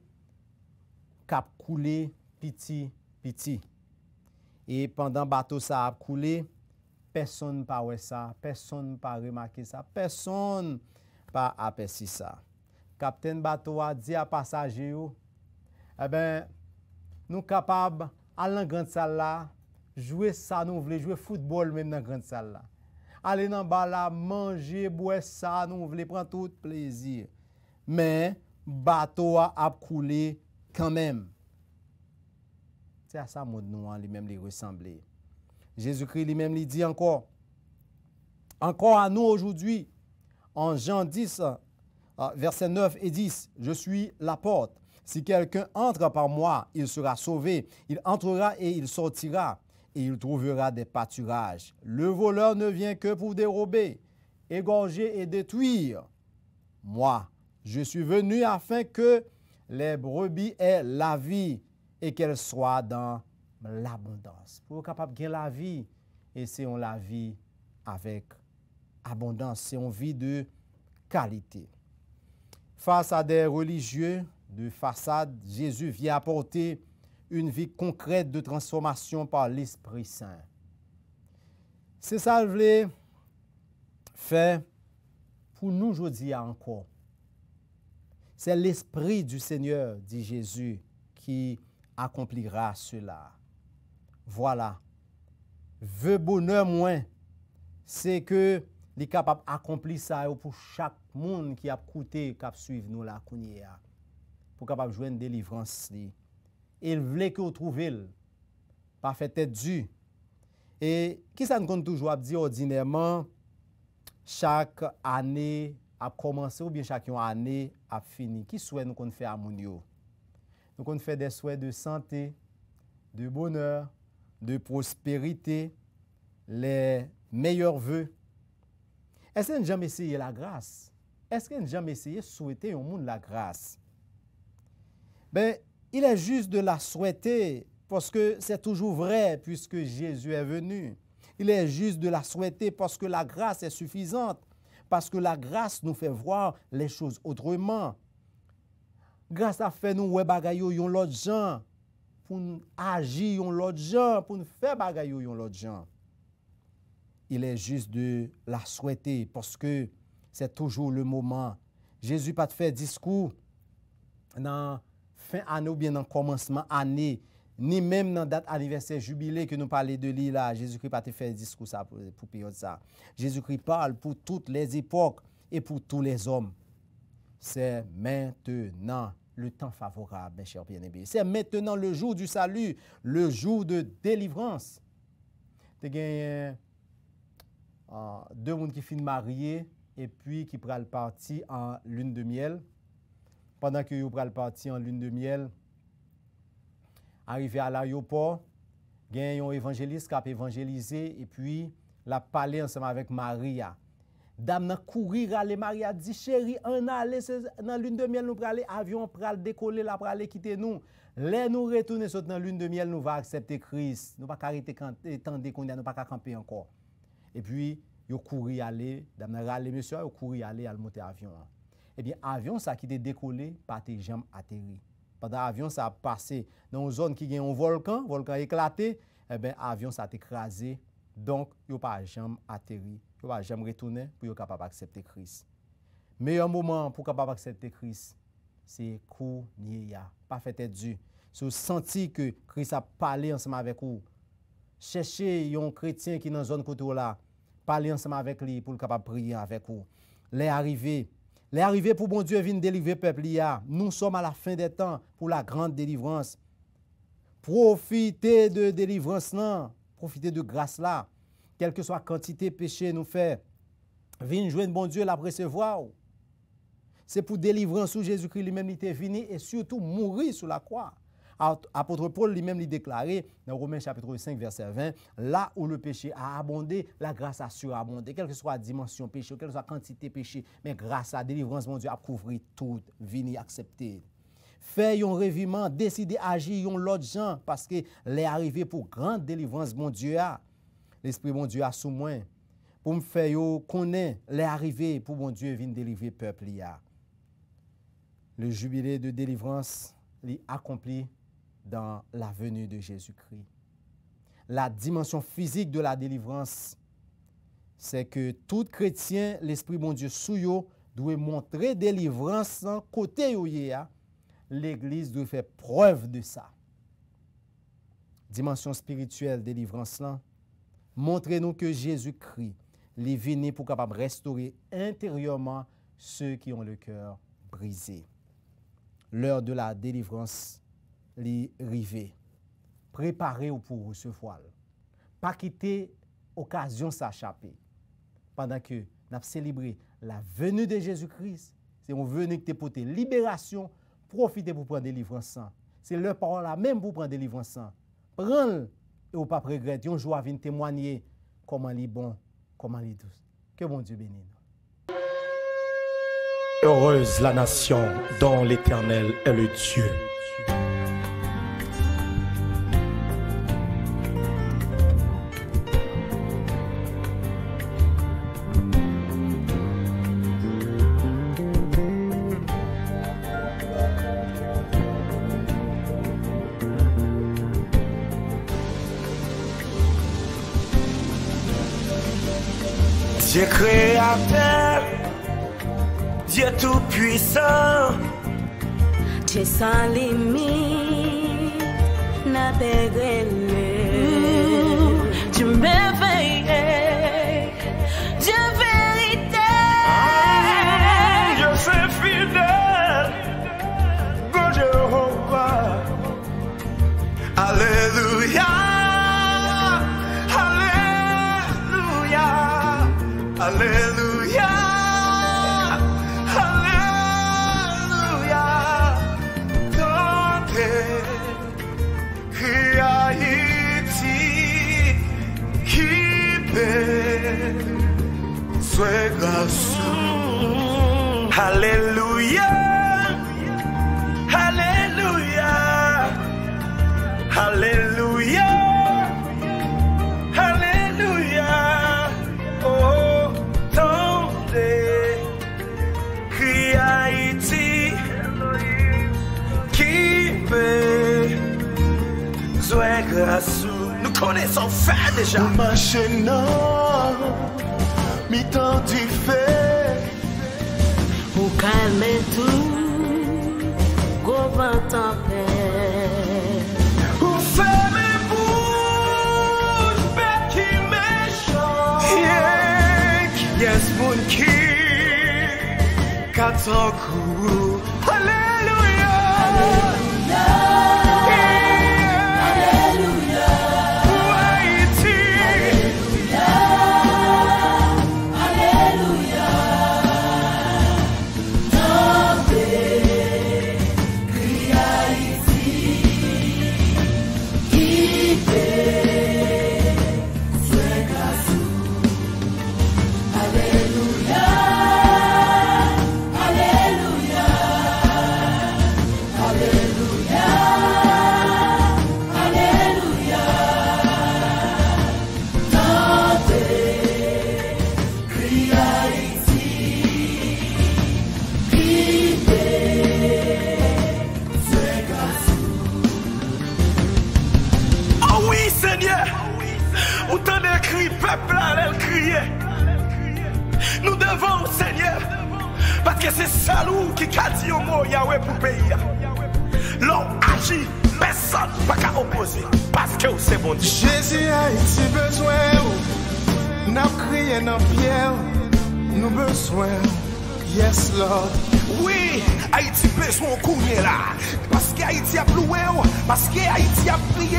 qui a coulé petit. Et pendant que le bateau ça a coulé, personne n'a pas vu ça, personne n'a pas remarqué ça, personne n'a pas aperçu ça. Le capitaine bateau a dit à passagers, eh bien, nous sommes capables, à la grande salle là, jouer ça, nous voulons jouer football même dans la grande salle là. Aller dans le bas là, manger, boire ça, nous voulons prendre tout plaisir. Mais, le bateau a coulé quand même. C'est à ça que nous lui-même les ressembler. Jésus-Christ lui-même lui dit encore à nous aujourd'hui, en Jean 10, versets 9 et 10, « Je suis la porte. Si quelqu'un entre par moi, il sera sauvé. Il entrera et il sortira, et il trouvera des pâturages. Le voleur ne vient que pour dérober, égorger et détruire. Moi, je suis venu afin que les brebis aient la vie et qu'elles soient dans l'abondance. » Pour être capable de gagner la vie, et c'est la vie avec abondance, c'est une vie de qualité. Face à des religieux de façade, Jésus vient apporter une vie concrète de transformation par l'Esprit Saint. C'est ça que je voulais faire pour nous aujourd'hui encore. C'est l'Esprit du Seigneur, dit Jésus, qui accomplira cela. Voilà. Veux bonheur moins, c'est que les capables d'accomplir ça pour chaque monde qui a coûté, qui a suivi nous la kounia, pour capable jouer une délivrance. Il voulait que vous trouviez, pas fait tête due. Et qui ça nous compte toujours dire ordinairement, chaque année a commencé ou bien chaque année a fini. Qui souhaite nous qu'on fait à mon yo? Nous qu'on fait des souhaits de santé, de bonheur, de prospérité, les meilleurs vœux. Est-ce qu'on n'a jamais essayé la grâce? Est-ce qu'on n'a jamais essayé de souhaiter au monde la grâce? Ben, il est juste de la souhaiter parce que c'est toujours vrai puisque Jésus est venu. Il est juste de la souhaiter parce que la grâce est suffisante. parce que la grâce nous fait voir les choses autrement. Grâce à fait nous ouais bagay yo yon l'autre gens pour nous agir yon l'autre gens, pour nous faire bagay yo yon l'autre gens. Il est juste de la souhaiter parce que c'est toujours le moment. Jésus pas te fait discours dans fin année ou bien dans commencement année, ni même dans date anniversaire jubilé que nous parlons de lui là. Jésus-Christ pas te fait discours ça pour période ça. Jésus-Christ parle pour toutes les époques et pour tous les hommes. C'est maintenant le temps favorable, mes chers bien-aimés. C'est maintenant le jour du salut, le jour de délivrance. Tu as deux personnes qui finissent mariés et puis qui prennent parti en lune de miel. Pendant que vous prennent parti en lune de miel, arrivé à l'aéroport, il y a un évangéliste qui a évangélisé et puis la parlé ensemble avec Maria. Dame n'a courir aller Maria dit chérie on aller dans lune de miel nous pral aller avion pral décoller la pral quitter nous. Les nous retourner sur dans lune de miel nous va accepter Christ. Nous pas arrêter quand attendre qu'on nous pas camper encore. Et puis yo courir aller dame n'a râler monsieur yo courir aller al monter avion. Eh bien avion ça qui était décollé pas tes jambes atterri. Pendant avion ça a passé dans une zone qui a un volcan éclaté, eh bien avion ça a écrasé. Donc yo pas jamais atterri. Vous ne pouvez jamais retourner pour être capable d'accepter Christ. Le meilleur moment pour être capable d'accepter Christ, c'est quand il a pas fait être dû. Si vous sentez que Christ a parlé ensemble avec vous, cherchez un chrétien qui est dans la zone côté là, parlez ensemble avec lui pour être capable de prier avec vous. Les arrivées pour bon Dieu viennent délivrer le peuple. Nous sommes à la fin des temps pour la grande délivrance. Profitez de délivrance là, profitez de grâce là. Quelle que soit la quantité de péché nous fait, venez joindre bon Dieu la recevoir. C'est pour délivrance où Jésus-Christ lui-même était venu et surtout mourir sur la croix. Apôtre Paul lui-même lui déclaré dans Romains chapitre 5 verset 20, là où le péché a abondé, la grâce a surabondé. Quelle que soit la dimension péché, quelle que soit la quantité péché, mais grâce à la délivrance, mon Dieu a couvert tout, venu accepter. Fait un revivement, décider agir yon l'autre gens parce que les arrivés pour grande délivrance, mon Dieu a. L'Esprit, mon Dieu, a sous moi pour me faire connaître les arrivées pour mon Dieu venir délivrer le peuple. Le jubilé de délivrance est accompli dans la venue de Jésus-Christ. La dimension physique de la délivrance, c'est que tout chrétien, l'Esprit, mon Dieu, sous yo, doit montrer délivrance en côté yo. L'Église doit faire preuve de ça. Dimension spirituelle, délivrance là. Montrez-nous que Jésus-Christ est venu pour capable restaurer intérieurement ceux qui ont le cœur brisé. L'heure de la délivrance est arrivée. Préparez-vous pour recevoir. Pas quitter l'occasion s'échapper. Pendant que nous avons célébré la venue de Jésus-Christ, c'est une venue qui pour libération, profitez pour prendre délivrance. C'est leur parole là même pour prendre délivrance. Prends-le. Et ou pas regretter, un jour à venir témoigner comment il est bon, comment il est doux. Que bon Dieu bénisse. Heureuse la nation dont l'Éternel est le Dieu. Dieu créateur, Dieu tout-puissant, Dieu sans limite, n'a Dieu merveilleux, Dieu vérité, Dieu c'est fidèle, God Jéhovah, Alléluia, Alléluia, Alléluia, Alléluia, tentez, qui Haïti, qui paie, soit grâce, Alléluia, Alléluia, Alléluia, Alléluia, oh, tentez. sous. Nous connaissons faire déjà. Nous marchons non, mi-temps du fait. Pour calmer tout, gros vent tempête. Pour faire mes bouches, bête qui méchant. Yes, mon qui, quatre coups. Alléluia. Alléluia. Pour Haïti. Alléluia. Tendez, crie Haïti, qui paie, soit grâce. Alléluia. Alléluia. Alléluia. Alléluia. Tendez, crie Haïti, qui paie, soit grâce. Oh oui, Seigneur. Où t'en écrit, peuple là, elle criait. Nous devons, Seigneur, parce que c'est Salou qui a dit au mot Yahweh pour le pays. L'homme agit, personne ne peut opposer, parce que c'est bon Dieu. Jésus Haïti besoin, n'a crié dans pierre, nous besoin, yes Lord. Oui, Haïti besoin de courir là, parce que Haïti a ploué, parce que Haïti a prié,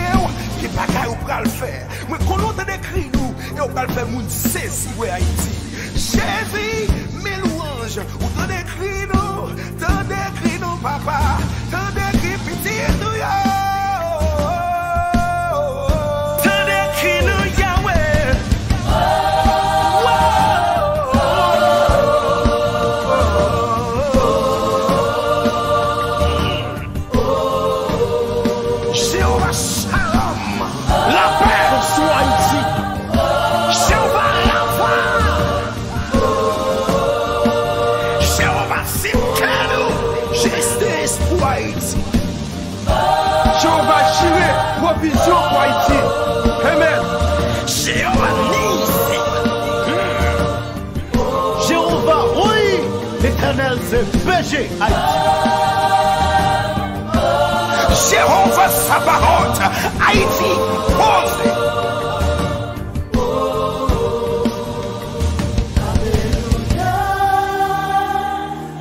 qui pas qu'à ou le faire. Mais quand on décrit nous, et on va le faire, nous saisir Haïti. Jésus, mes louanges, ou t'en écrit nous, papa, t'en écrit petit nous, yo. T'en écrit nous, Yahweh. Jéhovah Shalom, la paix soit ici. Jéhovah Rafa, Jéhovah Simkenu, justice pour Haïti. Jéhovah Jireh, provision pour Haïti. Amen. Jéhovah Nisi, Jéhovah, oui, l'Éternel c'est berger Haïti. Jéhovah Sabaoth, Haïti, posé.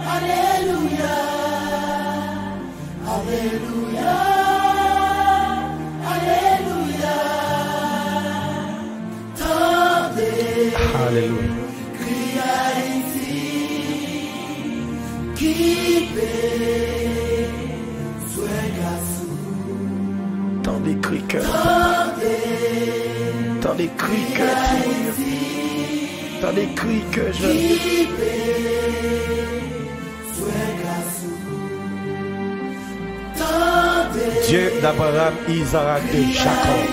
Alléluia. Alléluia. Alléluia. Tendez, Alléluia. crie Haïti, qui paie, soit grâce. Tant des cris que, tant des cris que, tant des cris que je. Dieu d'Abraham, Isaac et Jacob.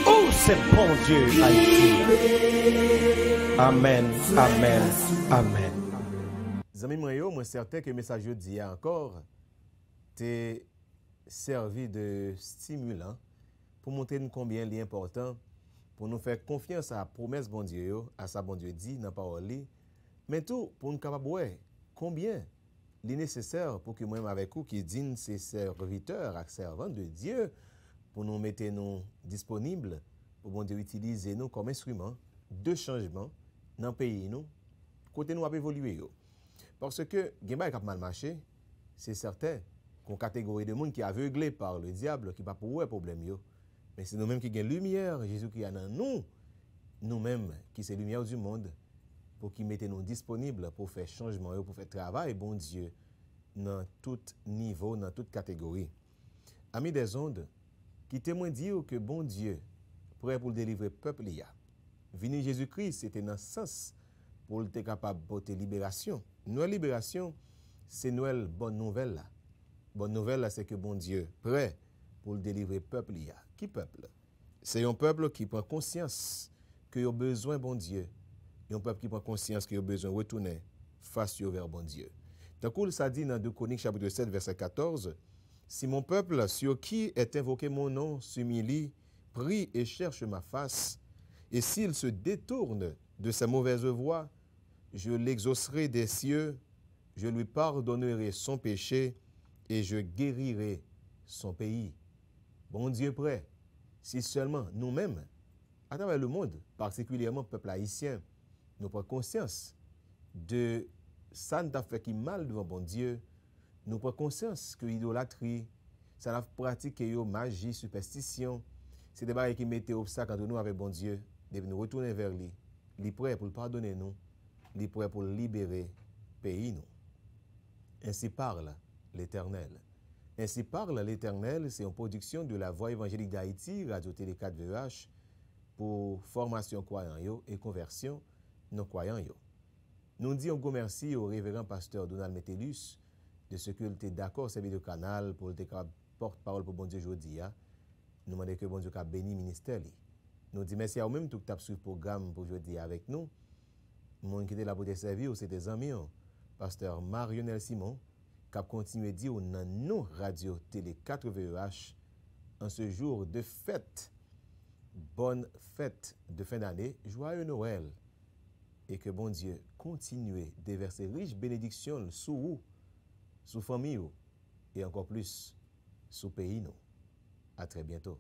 Oh, c'est bon Dieu, Haïti. Amen, amen, amen. Zami mwen yo, mwen certain que message yo di encore te servi de stimulant pour montrer nous combien il est important pour nous faire confiance à la promesse bon Dieu yo, à sa bon Dieu dit dans la parole li, mais tout pour nous capable ouais, combien il est nécessaire pour que moi avec vous qui digne ces serviteurs et servants de Dieu pour nous mettre nous disponibles pour bon Dieu utiliser nous comme instrument de changement dans le pays nous côté nous a évoluer yo. Parce que Gemba qui mal marché, c'est certain qu'on catégorie de monde qui est aveuglé par le diable qui pas pour problème yo. Mais c'est nous-mêmes qui avons lumière, Jésus qui a dans nous, nous-mêmes qui c'est lumière du monde pour qui mettez nous disponibles pour faire changement pour faire travail bon Dieu dans tout niveau, dans toute catégorie. Amis des ondes, qui témoigne dire que bon Dieu prêt pour délivrer peuple il y a. Vini Jésus-Christ, c'était dans ce sens pour être capable de porter libération. Noël libération, c'est Noël bonne nouvelle là. Bonne nouvelle là, c'est que bon Dieu prêt pour délivrer peuple il y a. Qui peuple? C'est un peuple qui prend conscience qu'il a besoin bon Dieu. Et un peuple qui prend conscience qu'il a besoin de retourner face vers bon Dieu. Donc, ça dit dans 2 Chroniques chapitre 7 verset 14, Si mon peuple, sur qui est invoqué mon nom, s'humilie, prie et cherche ma face, et s'il se détourne de sa mauvaise voie, je l'exaucerai des cieux, je lui pardonnerai son péché et je guérirai son pays. Bon Dieu prêt, si seulement nous-mêmes, à travers le monde, particulièrement le peuple haïtien, nous prenons conscience de ça nous a fait qui mal devant bon Dieu, nous prenons conscience que l'idolâtrie, ça n'a pratiqué magie, superstition, c'est des barrières qui mettent obstacle entre nous avec bon Dieu, de nous retourner vers lui. Il est prêt pour le pardonner nous, il est prêt pour libérer le pays nous. Ainsi parle l'Éternel. Ainsi parle l'Éternel, c'est une production de la Voix évangélique d'Haïti, Radio-Télé 4 VEH, pour formation croyant et conversion non croyant. Nous disons un gros merci au révérend pasteur Donald Metellus de ce qu'il était d'accord servir de canal pour le porte-parole pour bon Dieu aujourd'hui. Nous demandons que bon Dieu a béni le ministère. Nous disons merci à vous-même tout qui a suivi le programme pour aujourd'hui avec nous. Mon qui était là pour te servir, c'est des amis, pasteur Marionel Simon, qui a continué à dire dans nos Radio Télé 4 VEH en ce jour de fête. Bonne fête de fin d'année, joyeux Noël. Et que bon Dieu continue de verser riches bénédictions sur vous, sur famille et encore plus sur pays nous. À très bientôt.